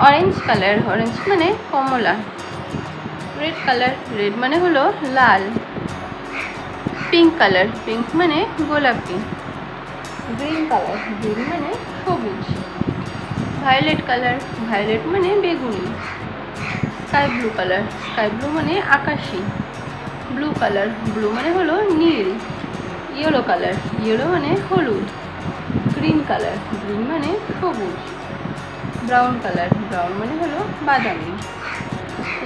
Orange colour, orange মানে কমলা। Red colour, red মানে হলো লাল। পিঙ্ক কালার, পিঙ্ক মানে গোলাপি। গ্রিন কালার, গ্রিন মানে সবুজ। ভায়োলেট কালার, ভায়োলেট মানে বেগুনি। Sky blue colour, sky blue মানে আকাশি। ব্লু কালার, ব্লু মানে হলো নীল। ইয়েলো কালার, ইয়েলো মানে হলুদ। গ্রিন কালার, গ্রিন মানে সবুজ। ব্রাউন কালার, ব্রাউন মানে হলো বাদামি।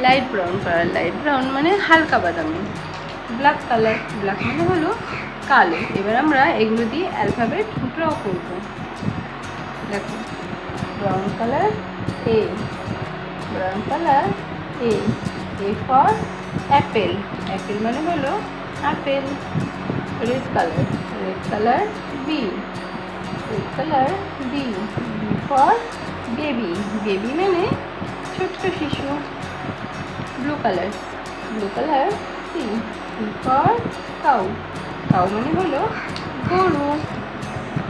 Light brown colour, light brown মানে হালকা বাদামি। ব্ল্যাক কালার, ব্ল্যাক মানে হলো কালো। এবার আমরা এগুলো দিয়ে অ্যালফাবেট ড্র করব। দেখো, brown colour A, brown colour A. A for apple, apple মানে হলো আপেল। Red colour, red colour B, red colour B. B for baby, baby মানে ছোট্ট শিশু। Blue colour, blue colour C. C for cow, cow মানে হলো গরু।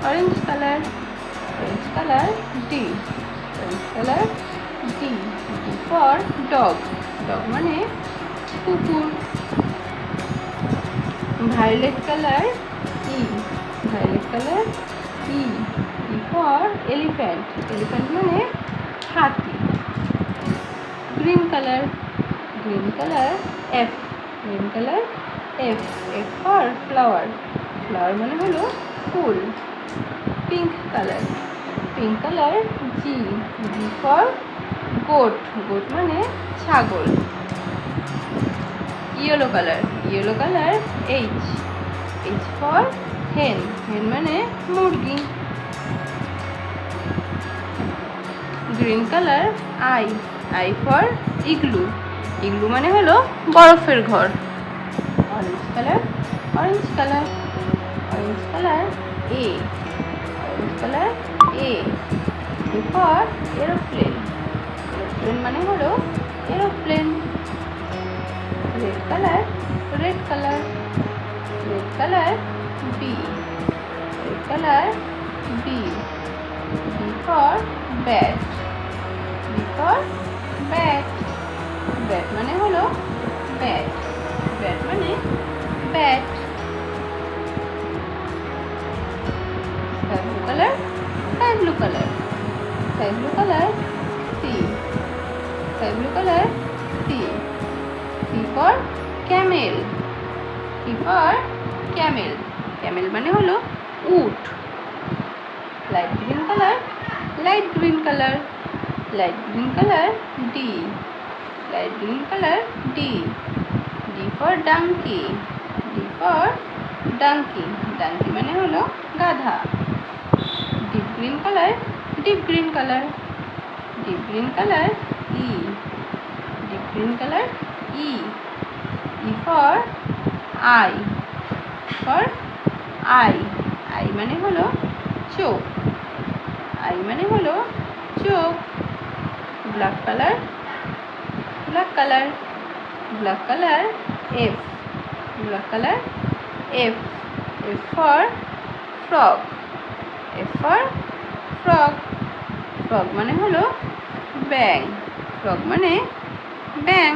Orange colour, orange colour D, orange colour D. D for dog, dog মানে কুকুর। Violet colour E, violet colour E. E for elephant, elephant মানে হাতি। Green colour, green colour F, green colour F. F for flower, flower মানে হলো ফুল। Pink colour, pink colour G. G for goat, goat মানে ছাগল। Yellow colour, yellow colour H. H for hen, hen মানে মুরগি। Green colour I, I for igloo, igloo মানে হলো বরফের ঘর। Orange colour, orange colour, orange colour A, orange colour A. A for aeroplane, aeroplane মানে হলো aeroplane. Red colour, red colour, red colour B, red colour B. B for bat, B for bat. Bat মানে হলো bat, bat মানে bat. Sky blue colour, sky blue colour, sky blue colour C, sky blue colour C. C for camel, C for camel, camel মানে হলো উট। Light green colour, light green colour, light green colour D, light green colour D. D for donkey, D for donkey, donkey মানে হলো গাধা। Deep green colour, deep green colour, deep green colour E, deep green colour E. E for I, for I, I মানে হলো চোখ, I মানে হলো চোখ। Black colour, black colour, black colour F, black colour F. F for frog, F for frog, frog মানে হলো ব্যাং, frog মানে ব্যাং।